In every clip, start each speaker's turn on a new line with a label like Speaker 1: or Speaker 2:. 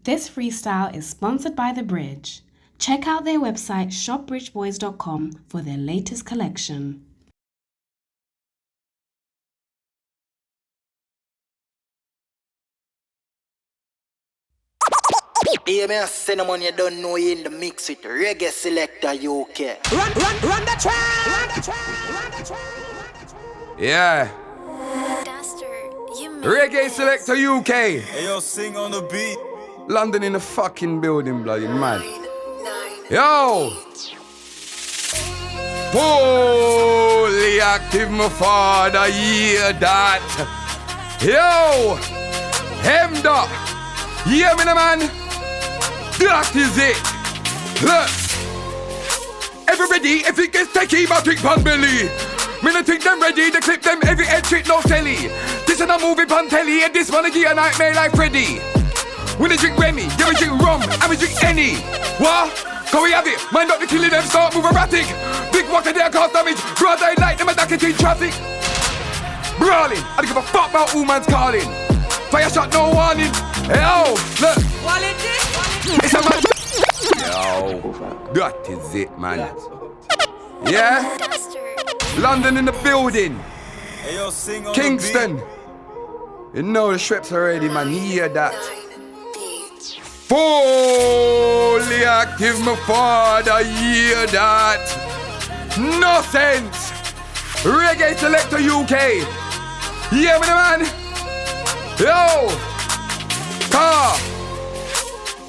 Speaker 1: This freestyle is sponsored by The Bridge. Check out their website shopbridgeboys.com for their latest collection.
Speaker 2: Yeah, man, cinnamon, you don't know you in the mix with Reggae Selecta UK.
Speaker 3: Run the track!
Speaker 4: Yeah. Reggae Selecta UK.
Speaker 5: Hey, yo, sing on the beat.
Speaker 4: London in the fucking building, bloody mad. Yo! Fully active, my father, hear that. Yo! Hemmed up. Hear me, man? That is it. Look. Everybody, if it gets techie, my drink pan belly. Me no think them ready, to clip them every head trick, no telly. This is a movie pan telly, and this one a gear nightmare like Freddy. When they drink Remy, yeah we drink rum, and we drink any. What? Can we have it? Mind up the killing them, start move erratic. Big walker there cause damage, broad daylight, them attacking in traffic. Brawling, I don't give a fuck about who man's calling. Fire shot, no warning. Yo, look. It's a man. Yo, that is it, man. Yeah? London in the building.
Speaker 5: Hey, yo, sing on
Speaker 4: Kingston. You know the strips already, man. Hear that. Fully active, my father. Hear that. No sense. Reggae Selecta UK. Hear me, man. Yo. Car.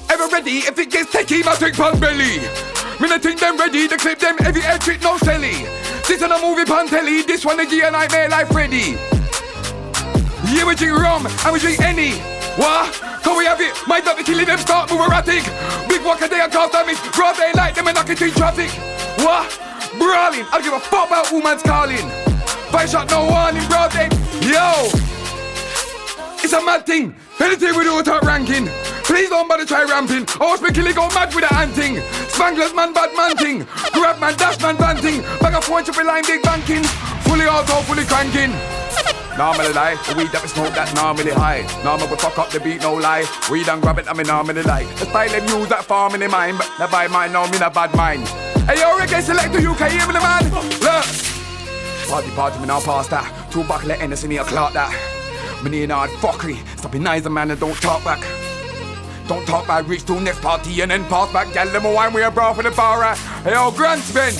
Speaker 4: Ever ready? If it gets techie, my drink pan belly. Me no think them ready, to clip them every head trick, no silly. This on a movie pan telly, this one a gear nightmare like Freddy. Yeah, we drink rum, and we drink any. What? Can we have it? Mind up the killing them, start move erratic. Big walker they are cause damage, broad daylight, them and knocking in traffic. What? Brawling, I don't give a fuck about who man's calling. Fire shot, no warning, broad day. Yo! It's a mad thing. Anything we do without ranking. Please don't bother try ramping. I watch me killing go mad with a hunting. Spanglers man, bad man thing. Grab man, dash man, banting. Bag of phone, triple line, big banking. Fully auto, fully cranking. Normally lie, the weed that we smoke that's normally high. Normal we fuck up the beat, no lie. Weed and grab it, I mean normally like. The style them use that farm in the mind, but never by mine, no, me not bad mind. Hey yo, Reggae Selecta UK, hear me the man. Look. Party, me now past that. 2 buckle of Hennessy, me a clock that. Me need hard fuckery, stop being nice man and don't talk back. Don't talk back, reach to next party and then pass back. Gal them a wine, we a bra for the bar. Hey yo, Grant spin.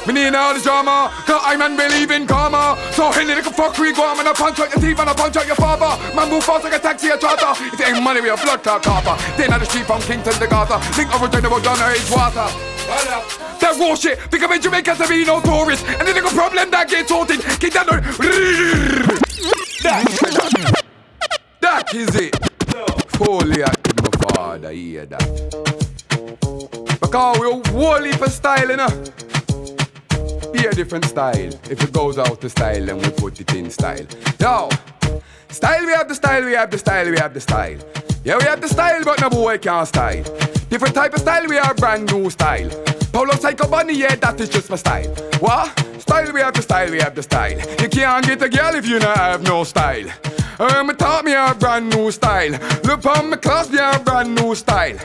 Speaker 4: Me need all the drama, cause I man believe in karma. So Henry like a fuckery, go on and I punch out your teeth and I punch out your father. Man move fast like a taxi or charter. If it ain't money, we a blood clot carper. Then on the street from Kingston to Gaza. Think of a general gun or Iwaata. That raw shit, think of in Jamaica to be no tourist. And then they got problem that gets sorted. Get that That is it. Fully active, my father, hear that. Because we're whole heap of style, you know. Be a different style. If it goes out to style, then we put it in style. Yo, style, we have the style, we have the style, we have the style. Yeah, we have the style, but no boy can't style. Different type of style, we have brand new style. Polo Psycho Bunny, yeah, that is just my style. What? Style, we have the style, we have the style. You can't get a girl if you not have no style. Me taught me a brand new style. Look on my class, me a brand new style.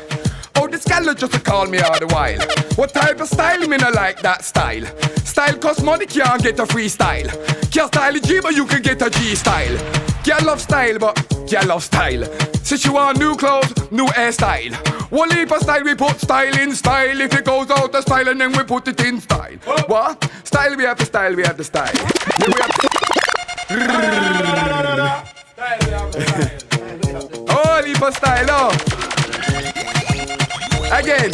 Speaker 4: Oh, this gal just to call me all the while. What type of style? Me no like that style. Style cost money, can't get a freestyle. Can't style a G, but you can get a G style. Girl love style, but girl love style. Since you want new clothes, new hairstyle. One leap of style, we put style in style. If it goes out of style, and then we put it in style. What? Style, we have the style, we have the style. Yeah, we have oh, leap of style, oh. Again,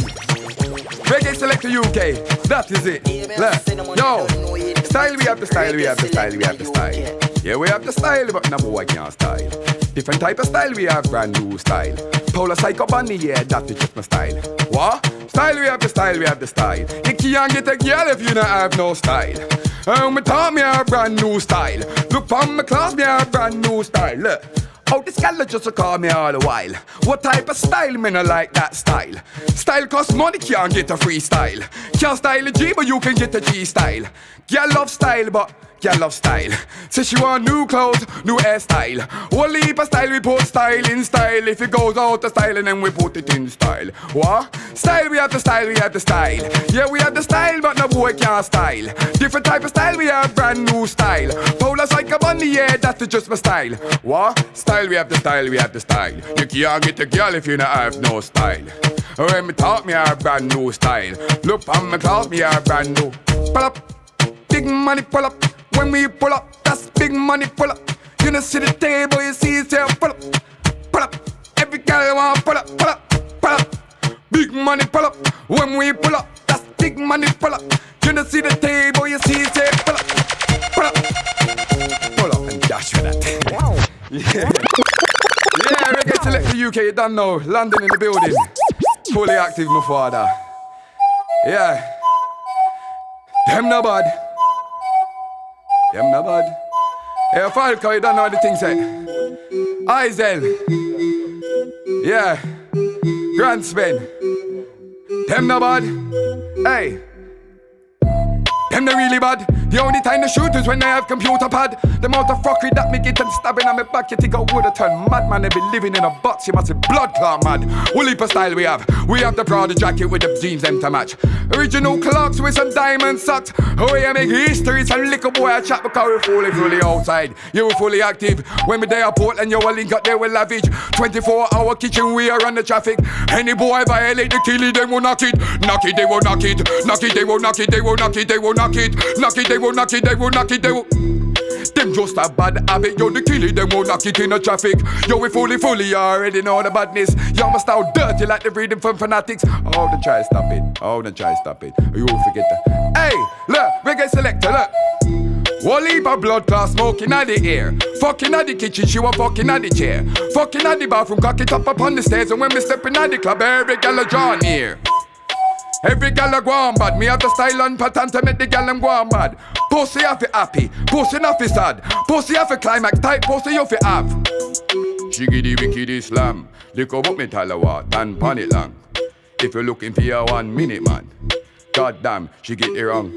Speaker 4: Reggae Selecta UK, that is it. Look, yo, style, we have the style, we have the style, we have the style. Yeah, we have the style, but no boy can't style. Different type of style, we have brand new style. Polo Psycho Bunny, yeah, that is just my style. What? Style, we have the style, we have the style. You can't get a girl if you don't have no style. Me taught me a brand new style. Look on my class, me a brand new style. Look. Oh, this gal just to call me all the while. What type of style, me no like that style. Style cost money, can't get a freestyle. Can't style a G, but you can get a G style. Girl love style, but girl love style. Say she want new clothes, new hairstyle. Whole heap of style, we put style in style. If it goes out of style and then we put it in style. What? Style, we have the style, we have the style. Yeah, we have the style, but no boy can't style. Different type of style, we have brand new style. Paula's like a bunny, yeah, that's just my style. What? Style, we have the style, we have the style. You can't get a girl if you don't have no style. When me talk, me have brand new style. Look on my clothes, me have brand new. Pull up, big money pull up. When we pull up, that's big money pull up. You don't see the table, you see yourself pull up. Pull up, every girl you want pull up, pull up, pull up. Big money pull up. When we pull up, that's big money pull up. You don't see the table, you see yourself pull up, pull up. Pull up and dash for that. Wow. Yeah. Yeah, Reggae Selecta UK, you don't know. London in the building. Fully active, my father. Yeah. Them no bad. Them no bad. Hey, Falco, you don't know the things say. Izel. Yeah. Grand Spin. Them no bad. Hey. Them no really bad. The only time they shoot is when they have computer pad. The amount of fuckery that me get and stabbing on my back, you think I would've turned mad, man. They be living in a box, you must be blood clot mad. Woolly per style we have. We have the Prada jacket with the jeans them to match. Original clocks with some diamond socks. Oh yeah, make history, some little boy I chat because we fully outside. You were fully active. When me there at Portland, you will link up there with Lavish. 24-hour kitchen, we are on the traffic. Any boy violate the killie, they will knock it. Knock it, they will knock it. Knock it, they will knock it, they will knock it, they will knock it. Knock it, they will knock it, they will knock it, they will. Them just a bad habit, yo, the killie, them won't knock it in the traffic. Yo, we fully, you already know the badness. Yo, my style dirty like the Riddim from Fanatics. Oh, don't try to stop it, oh, don't try to stop it. You will forget that. Hey, look, Reggae Selecta, look. Whole heap of blood clot smoking at the air. Fucking at the kitchen, she was fucking at the chair. Fucking at the bathroom, cock it up upon the stairs. And when me stepping at the club, every gal a draw near. Every gal a go on bad. Me have the style and pattern to make the gal them go on bad. Pussy have to happy, pussy not fi sad. Pussy have to climax type, pussy you fi have. Shiggity wickedy slam. Look up me talawa, tan pan it long. If you're looking for your 1 minute man, goddamn, she get it wrong.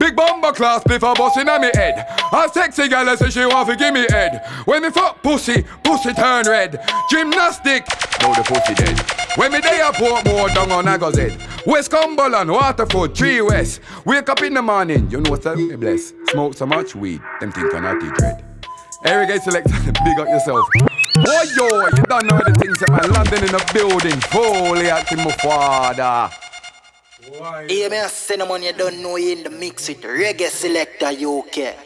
Speaker 4: Big bomber class before bustin' on me head. A sexy gal say she want to give me head. When me fuck pussy, pussy turn red. Gymnastic, now the pussy dead. When me day a portmore down on Aga's head. West Cumberland, Waterford, 3 West. Wake up in the morning, you know what's up, me bless. Smoke so much weed, them think I'm not dread. Reggae Selecta, big up yourself. Oh yo, you don't know the things that man. London in the building, fully acting my father.
Speaker 2: Hey, me a cinnamon, you don't know you in the mix with Reggae Selecta UK.